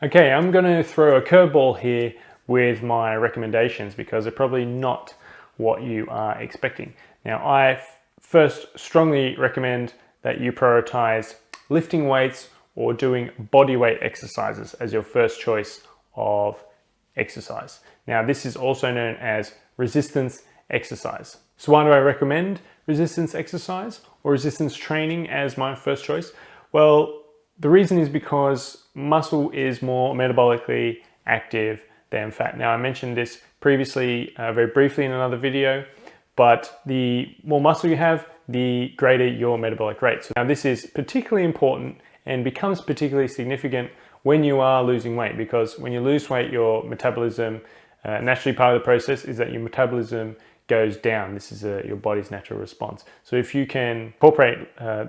Okay, I'm going to throw a curveball here with my recommendations because they're probably not what you are expecting. Now, I first strongly recommend that you prioritize lifting weights or doing body weight exercises as your first choice of exercise. Now, this is also known as resistance exercise. So why do I recommend resistance exercise or resistance training as my first choice? Well, the reason is because muscle is more metabolically active than fat. Now, I mentioned this previously very briefly in another video, but the more muscle you have, the greater your metabolic rate. So now this is particularly important and becomes particularly significant when you are losing weight, because when you lose weight, your metabolism, naturally part of the process is that your metabolism goes down. This is your body's natural response. So if you can incorporate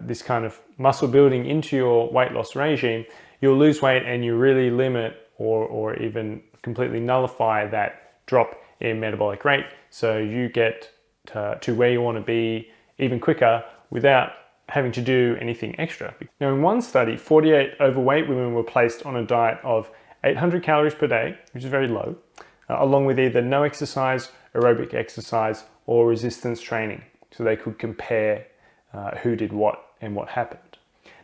this kind of muscle building into your weight loss regime, you'll lose weight and you really limit or even completely nullify that drop in metabolic rate. So you get to where you want to be even quicker without having to do anything extra. Now, in one study, 48 overweight women were placed on a diet of 800 calories per day, which is very low, along with either no exercise, aerobic exercise, or resistance training. So they could compare who did what and what happened.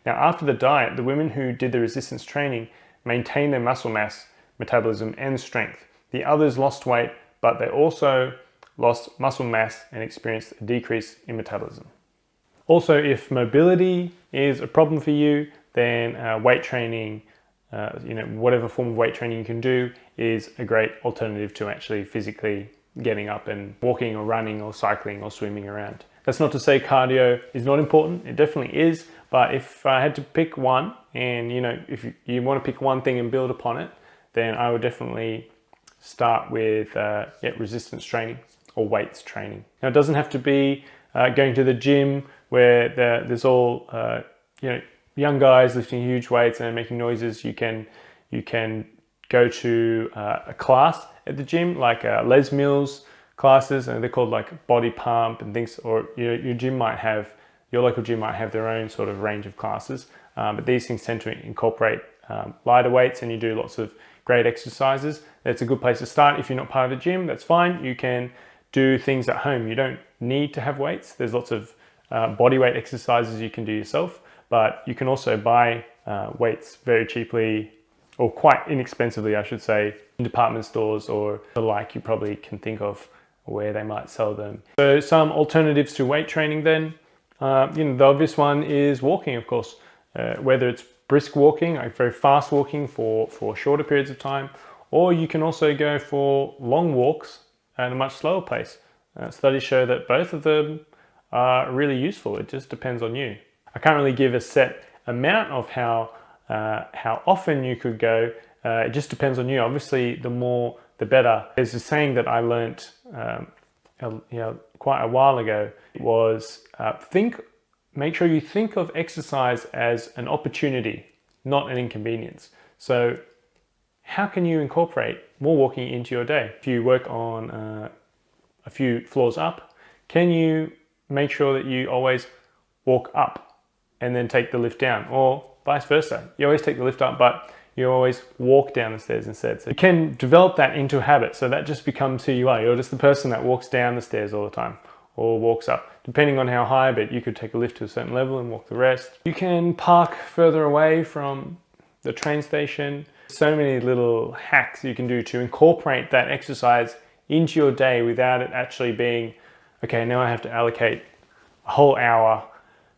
Now, after the diet, the women who did the resistance training maintained their muscle mass, metabolism, and strength. The others lost weight, but they also lost muscle mass and experienced a decrease in metabolism. Also, if mobility is a problem for you, then weight training, whatever form of weight training you can do is a great alternative to actually physically getting up and walking or running or cycling or swimming around. That's not to say cardio is not important. It definitely is. But if I had to pick one, and if you want to pick one thing and build upon it, then I would definitely start with resistance training or weights training. Now, it doesn't have to be going to the gym where there's all young guys lifting huge weights and making noises. You can go to a class at the gym, like Les Mills classes, and they're called like body pump and things. Or your local gym might have their own sort of range of classes. But these things tend to incorporate lighter weights, and you do lots of great exercises. That's a good place to start. If you're not part of the gym, that's fine. You can do things at home. You don't need to have weights. There's lots of body weight exercises you can do yourself, but you can also buy weights very cheaply, or quite inexpensively, I should say, in department stores or the like. You probably can think of where they might sell them. So some alternatives to weight training then, the obvious one is walking, of course, whether it's brisk walking, like very fast walking for shorter periods of time, or you can also go for long walks at a much slower pace. Studies show that both of them are really useful. It just depends on you. I can't really give a set amount of how often you could go. It just depends on you. Obviously, the more the better. There's a saying that I learnt quite a while ago. It was make sure you think of exercise as an opportunity, not an inconvenience. So how can you incorporate more walking into your day? If you work on a few floors up, can you make sure that you always walk up and then take the lift down, or vice versa? You always take the lift up, but you always walk down the stairs instead. So you can develop that into a habit, so that just becomes who you are. You're just the person that walks down the stairs all the time or walks up, depending on how high, but you could take a lift to a certain level and walk the rest. You can park further away from the train station. So many little hacks you can do to incorporate that exercise into your day without it actually being, okay, now I have to allocate a whole hour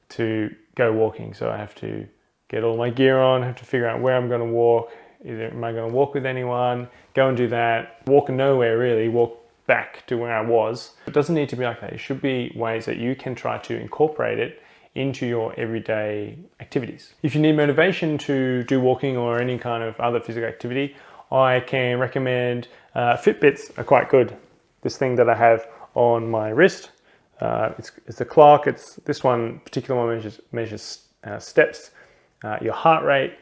to go walking. So I have to get all my gear on, have to figure out where I'm going to walk. Am I going to walk with anyone? Go and do that. Walk nowhere really, walk back to where I was. It doesn't need to be like that. It should be ways that you can try to incorporate it into your everyday activities. If you need motivation to do walking or any kind of other physical activity, I can recommend Fitbits are quite good. This thing that I have on my wrist, it's a clock. This particular one measures steps, your heart rate,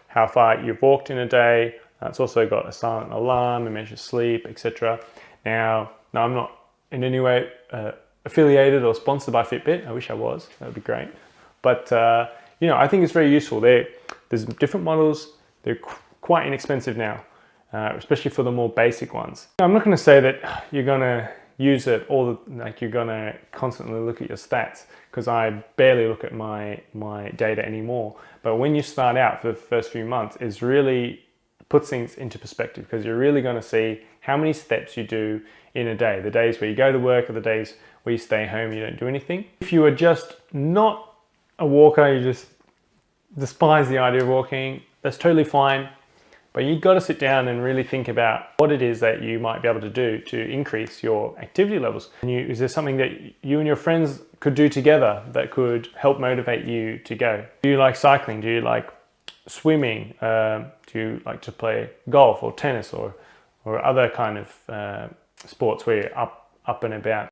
how far you've walked in a day. It's also got a silent alarm, it measures sleep, etc. Now, I'm not in any way affiliated or sponsored by Fitbit. I wish I was. That would be great. But I think it's very useful. There's different models. They're quite inexpensive now, especially for the more basic ones. I'm not going to say that you're going to use it like you're going to constantly look at your stats, because I barely look at my data anymore. But when you start out for the first few months, it's really puts things into perspective, because you're really going to see how many steps you do in a day, the days where you go to work or the days where you stay home, you don't do anything. If you are just not a walker, you just despise the idea of walking, that's totally fine. But you've got to sit down and really think about what it is that you might be able to do to increase your activity levels. Is there something that you and your friends could do together that could help motivate you to go? Do you like cycling? Do you like swimming? Do you like to play golf or tennis or other kind of sports where you're up and about?